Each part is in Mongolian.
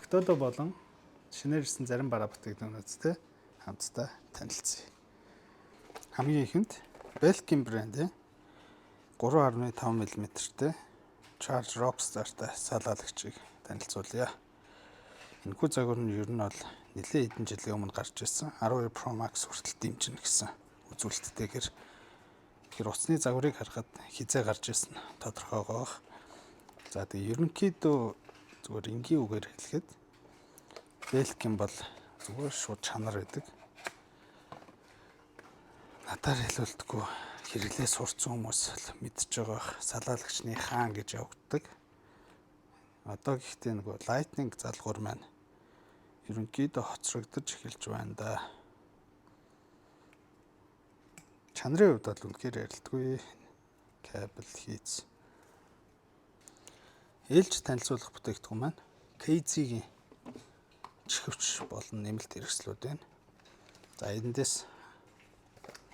Макдодо болон шинээр ирсэн зарим бараа бүтээгдэхүүнүүдтэй хамтдаа танилцъя. Хамгийн ихэнд Belkin брэндийн 3.5 мм-тэй Charge Rockstar-тай салгаалагчийг танилцуулъя. Энэхүү загвар нь ер нь бол нэлээд хэдэн жилийн өмнө гарч ирсэн 12 Pro Max хүртэл дэмжинэ гэсэн үзүүлэлттэйгээр тэгэхээр утасны загварыг харахад хизээ гарч ирсэн тодорхой гоох. За тэгээ ерөнхийдөө зүгээр энгийн үгээр хэлэхэд Belkin бол зүгээр шууд чанар гэдэг. Надаар хэлүүлдэггүй хэрэглээ сурцсан хүмүүс л мэдж байгаа салгаалагчны хаан гэж явагддаг. Одоо гэхдээ нөгөө Lightning залгуур маань ерөнхийдөө хоцрогдож эхэлж байна да. Чанарын хувьд бол үнэхээр ярилдаггүй. Кабель хийц. Ээлж танилцуулах бүтээгдэхүүн маань KZ-ийн чихвч болон нэмэлт хэрэгслүүд байна. За эндээс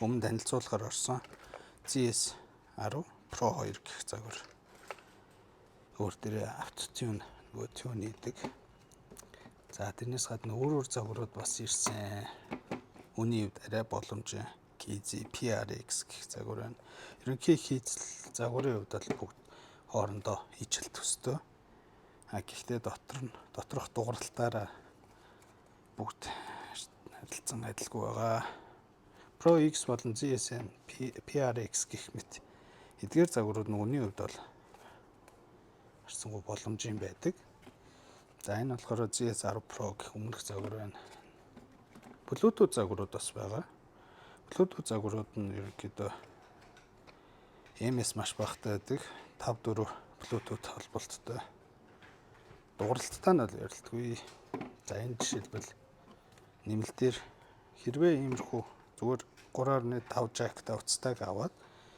өмнө танилцуулахаар орсон ZS10 Pro 2 гэх загвар. Өөр дээрээ автотюн нөгөө тюн хийдэг. За тэрнээс гадна өөр загварууд бас ирсэн. Үүний хувьд арай боломжтой KZ PRX гэх загвар байна. Ерөнхий хийцэл загварын хувьд бол бүгд хоорондоо ижил төстэй. Гэхдээ доторх дууралтаараа бүгд харилцан адилгүй байгаа. Pro X болон ZSN PRX гэх мэт эдгээр загварууд нь үүний хувьд бол харьцангуй боломжийн байдаг. За энэ болохоор ZS10 Pro гэх өмнөх загвар байна. Bluetooth загварууд бас байгаа. Bluetooth загварууд нь ерөнхийдөө MS маш багатай байдаг. 5-4 Bluetooth холболттой. Дууралттай нь бол ярилдаггүй. За энэ жишээлбэл нэмэлтээр хэрвээ иймэрхүү зүгээр 3.5 jack-тай утастайг аваад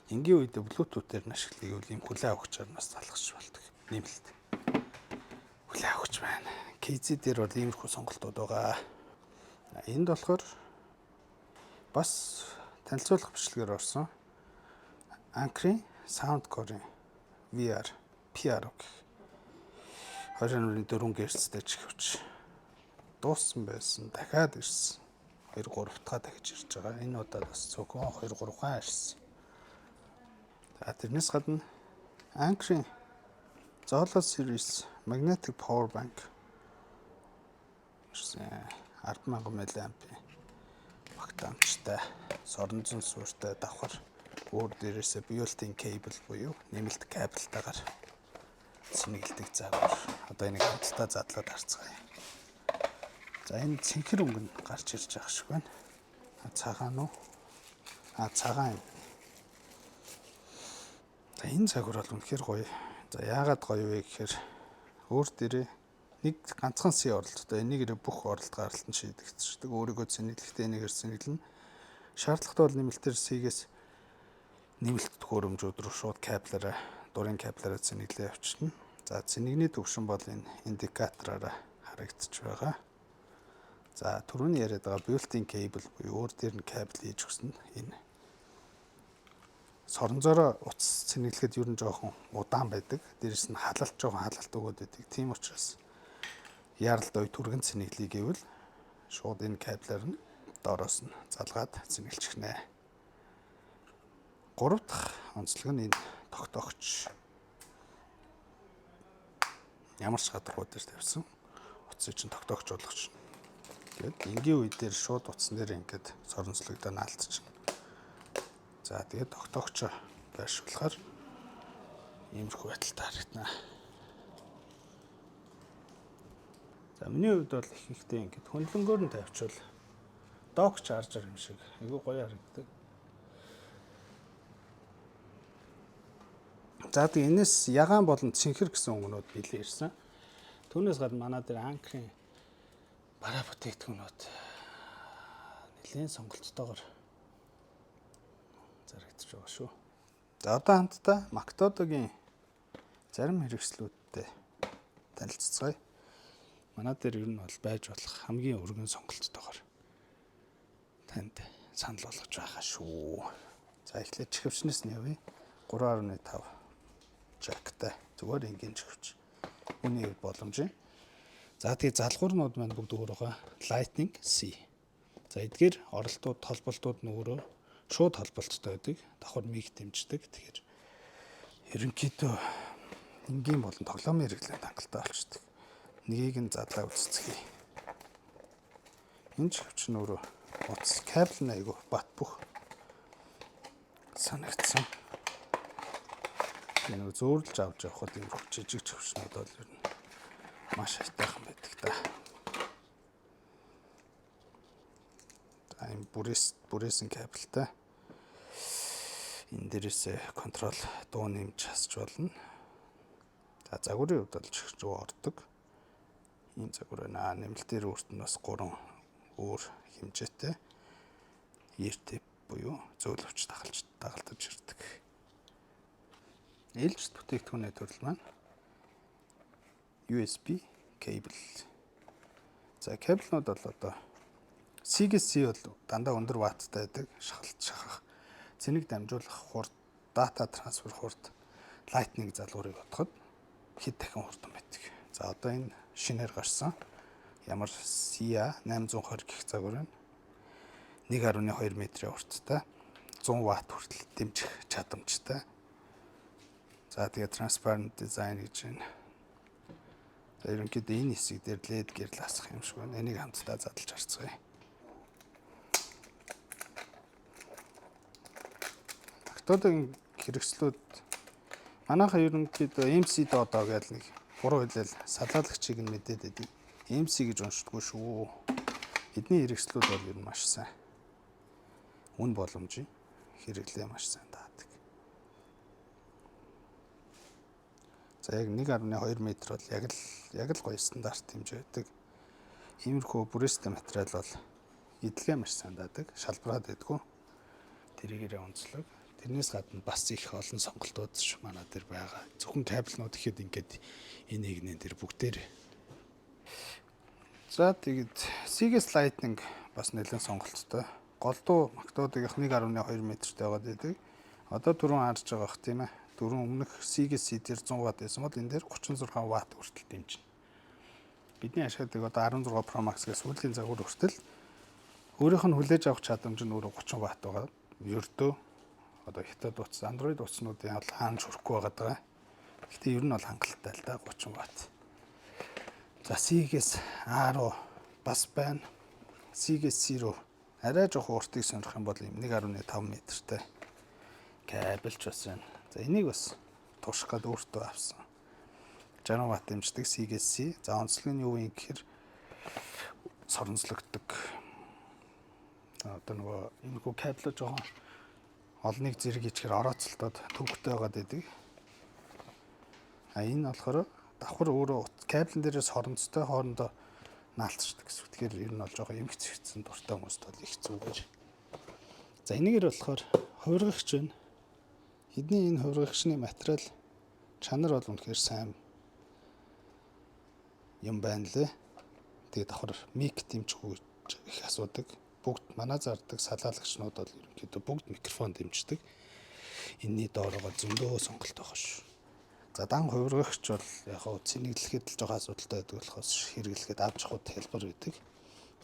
энгийн үедээ Bluetooth-ээр нь ашиглахыг бол ийм хүлээ авахчаар нас залгаж болдог. Нэмэлт хүлээ авахч байна. KZ дээр бол иймэрхүү сонголтууд байгаа. Энд болохоор бас танилцуулах бичлэгээр орсон Anker-ийн Soundcore-ийн VR PR гэх 20.4 Гц-тэй чихвч дууссан байсан. Дахиад ирсэн. 2-3 дахь дахиж ирж байгаа. Энэ удаад бас зөвхөн 2-3 хаан ирсэн. За тэрнээс гадна Anker-ийн Zola Series Magnetic Power Bank ирсэн. 10,000 мАh-ийн багтаамжтай, соронзон суурьтай давхар. Өөр дээрээсээ built-in cable буюу нэмэлт кабельтайгаар цэнэглэдэг загвар. Одоо энийг хамтдаа задлаад харцгаая. За энэ цэнхэр өнгө нь гарч ирж байгаа шиг байна. Цагаан уу? Цагаан юм. За энэ загвар бол үнэхээр гоё. За яагаад гоё вэ гэхээр өөр дээрээ нэг ганцхан C оролттой. Энийгээр бүх оролт гаралт нь шийдэгддэг. Өөрийгөө цэнэглэхдээ энийгээр цэнэглэнэ. Шаардлагатай бол нэмэлтээр C-гээс нэмэлт төхөөрөмжүүд рүү шууд кабелаараа, дурын кабелаараа цэнэглээ явчихна. За цэнэгний төвшин бол энэ индикатораараа харагдаж байгаа. За түрүүний яриад байгаа built-in cable буюу өөр дээр нь кабель хийж өгсөн энэ соронзороо утас цэнэглэхэд ер нь жоохон удаан байдаг. Дээрээс нь халалт жоохон халалт өгöd байдаг. Тийм учраас яаралд ой түргэн цэнэглэе гэвэл шууд энэ кабелаар нь доороос нь залгаад цэнэглчихнэ. 3 дахь онцлог нь энэ тогтоогч. Ямар ч гадаргуу дээр тавьсан утсыг чинь тогтоогч болгоч. Тэгээд энгийн үе дээр шууд утсан дээр ингээд соронцлогдоо наалтчихна. За тэгээд тогтоогчоо байршуулахаар иймэрхүү байдалтай харагдана. За миний хувьд бол их ихтэй ингээд хөндлөнгөөр нь тавьчвал док чаржер юм шиг айгүй гоё харагддаг. За тэгээд энэс ягаан болон цэнхэр гэсэн өнгөнүүд билээ ирсэн. Түүнээс гадна манай дээр Anker-ийн бараа бүтээгдэхүүнүүд нэлээд сонголттойгоор зарагдаж байгаа шүү. За одоо хамтдаа Макдодогийн зарим хэрэгслүүдтэй танилццгаая. Манай дээр ер нь бол байж болох хамгийн өргөн сонголттойгоор танд санал болгож байгаа шүү. За эхлээд чихвчнээс нь явъя. 3.5 jack-тай зүгээр энгийн чихвч. Үүний хувьд боломжтой. За тэгээ залгуурнууд маань бүгд өөрөөгөө Lightning C. За эдгээр оролтууд, холболтууд нь өөрөө шууд холболттой байдаг. Давхар миг дэмждэг. Тэгэхээр ерөнхийдөө энгийн болон тоглоомын хэрэглээнд хангалттай болчдөг. Нэгийг нь задлаа үзцгээе. Энэ чивч нь өөрөө утас кабель нь айгүй бат бөх санагдсан. Энэ зөөрлж авч явахад ийм жижиг чивчнүүд бол ер нь маш хайтайхан байдаг да. За энэ бүрээсэн кабельтай. Энэ дээрээс контрол дуу нэмж хасч болно. За загварын хувьд бол чихч рүү ордог. Энэ загвар байна. Нэмэлтээр өөрт нь бас 3 өөр хэмжээтэй ear tip буюу зөөлөвч дагалдаж ирдэг. Ээлжид бүтээгдэхүүний төрөл маань USB cable. За кабелнууд бол одоо C-гээс C бол дандаа өндөр ватттай байдаг. Шахах, цэник дамжуулах хурд, дата трансфер хурд, Lightning залгуурыг бодоход хэд дахин хурдан байдаг. За одоо энэ шинээр гарсан ямар SIA 820 гэх загвар байна. 1.2 метрийн хурдтай 100 ватт хүртэл дэмжих чадамжтай. За тэгээ transparent design гэж байна. За ерөнхийдөө энэ хэсэг дээр LED гэрласах юм шиг байна. Энийг хамтдаа задлж харцгаая. Магтуудын хэрэгслүүд манайха ерөнхийдөө MC доодоо гэдэг нэг 3 хэлэл салаалагчийг нь мэдээд байдаг. MC гэж уншдаггүй шүү. Эдний хэрэгслүүд бол ер нь маш сайн. Үн боломжийн хэрэглээ маш сайн таадаг. За яг 1.2 метр бол яг л гоё стандарт хэмжээ байдаг. Иймэрхүү бүрээстэй материал бол эдлэгээ маш сайн даадаг. Шалбараад байдгүй. Тэрийгээрээ онцлог. Тэрнээс гадна бас их олон сонголтууд манай дээр байгаа. Зөвхөн кабелнууд ихэд ингээд энэ нэгнэн дээр бүгдээр. За тэгээд C-гээс Lightning бас нэлээд сонголттой. Голдуу магтуудыг 1.2 метртэй байгаад байдаг. Одоо түрүүн харж байгаа бох тийм ээ. Түрүүн өмнөх C-гээс C дээр 100 ватт байсан бол энэ дээр 36 ватт хүртэл дэмжинэ. Бидний ашигладаг одоо 16 Pro Max-гээс сүүлийн загвар хүртэл өөрийнх нь хүлээж авах чадамж нь өөрөө 30 ватт байгаа. Ердөө одоо хятад утас, Android утаснуудын бол хаанч хүрэхгүй байгаа. Гэхдээ ер нь бол хангалттай л да 30 ватт. За C-гээс A руу бас байна. C-гээс C руу арай жоохон уртыг сонирх юм бол 1.5 метртэй кабель ч бас байна. За энийг бас туушах гээд өөртөө авсан. 60 ватт дэмждэг C-гээс C. За онцлог нь юу вэ гэхээр соронзлогддог. Одоо нөгөө энэ хүү кабель жоохон олныг зэрэг ичгээр орооцолтоод төвхтэй байгаад байдаг. Энэ болохоор давхар өөрөө кабель дээрээс хоронцтой хоорондоо наалтчдаг гэсэн. Тэгэхээр ер нь бол жоохон эмх цэгцэн дуртай хүмүүст бол их зүг гэж. За энэгээр болохоор хувиргагч байна. Эдний энэ хувиргагчны материал чанар бол үнэхээр сайн юм байна лээ. Тэгээд давхар мик дэмжихгүй их асуудаг. Бүгд манай зардаг салаалагчнууд бол ерөнхийдөө бүгд микрофон дэмждэг. Энийний доороо зөндөө сонголт байгаа шүү. За дан хувиргагч бол яг хөө цэнэглэхэд л жоохон асуудалтай байдаг болохоос хэрэглэхэд авч явахд хэлбэр байдаг.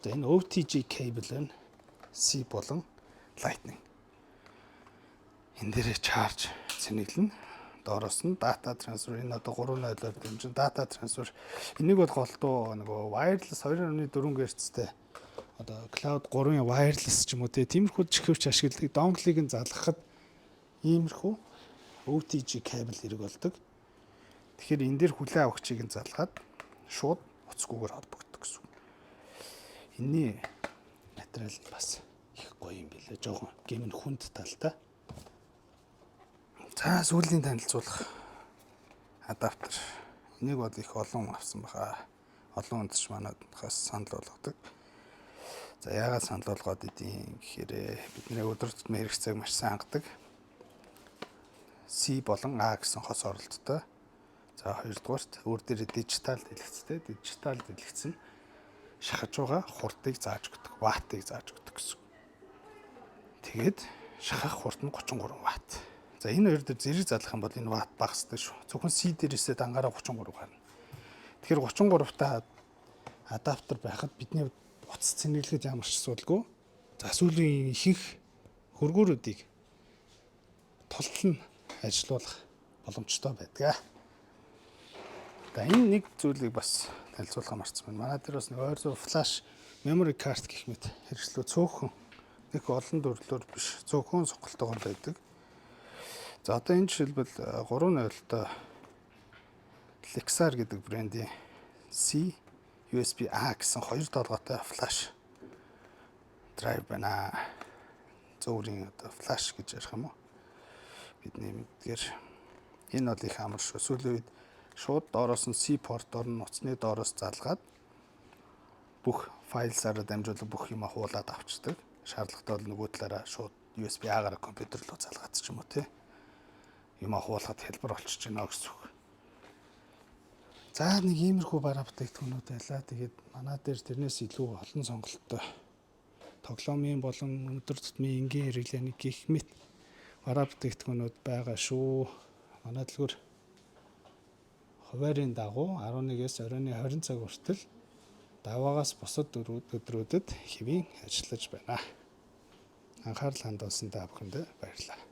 За энэ OTG cable байна. C болон Lightning. Энэ дээрээ charge цэнэглэнэ. Доороос нь data transfer энэ одоо 3.0-оор дэмжин data transfer. Энийг бол голдуу нөгөө wireless 2.4 GHz-тэй одоо cloud 3-ын wireless ч юм уу тиймэрхүү чихвч ашигладаг dongle-ыг нь залгахад иймэрхүү OTG cable хэрэг болдог. Тэгэхээр энэ дээр хүлээ авахчийг нь залгаад шууд уцгүйгээр холбогддог гэсэн. Энийний материал бас их гоё юм билээ. Жохон гэмн хүнд талтай. За сүүлийн танилцуулах адаптер. Энийг бол их олон авсан баха. Олон хүндч манайхаас санал болгодог. За яагаад санал болгоод идэв гэхээр бидний өдөр тутмын хэрэгцээг маш сайн хангадаг. C болон A гэсэн хос оролттой. За хоёрдугаарт өөр дээр дижитал дэлгэцтэй. Дижитал дэлгэц нь шахаж байгаа хурдыг зааж өгдөг, ваттыг зааж өгдөг гэсэн. Тэгээд шахах хурд нь 33 ватт. За энэ хоёр дээр зэрэг задлах юм бол энэ ватт багасдаг шүү. Зөвхөн C дээрээсээ дангаараа 33 гарна. Тэгэхээр 33 та адаптер байхад бидний утас цэнэглэхэд ямар ч асуудалгүй. За сүүлийн ихэнх хөргөөрүүдийг тултал нь ажилуулах боломжтой байдаг. За энэ нэг зүйлийг бас танилцуулах марцсан байна. Манай дээр бас нэг ойр зур флаш memory card гэх мэт хэрэгслүү цөөхөн нэг олон төрлөөр биш цөөхөн сонголтойгоор байдаг. За одоо энэ жишээлбэл 3.0-той Lexar гэдэг брендийн C USB-A гэсэн 2 долгоотой флаш драйв байна. Зөөрийн одоо флаш гэж ярих юм уу? Бидний мэдгээр энэ бол их амар шүү. Сүүлийн үед шууд доороос нь C порт орно, нуцны доороос залгаад бүх файлсаараа дамжуулан бүх юм хуулаад авчдаг. Шаардлагатай бол нөгөө талаараа шууд USB-A-гаар компьютер руу залгаад ч юм уу тий. Юм хуулахад хэлбэр болчихж байна гэсэн үг. За нэг иймэрхүү бараа бүтээгдэхүүнүүд байлаа. Тэгээд манай дээр тэрнээс илүү олон сонголттой тоглоомын болон өндөр тутмын энгийн хэрэглээний гих мэт бараа бүтээгдэхүүнүүд байгаа шүү. Манай дэлгүүр хуваарийн дагуу 11-ээс оройн 20 цаг хүртэл даваагаас бусад өдрүүдэд хэвийн ажиллаж байна. Анхаарал хандуулсанд та бүхэндээ баярлалаа.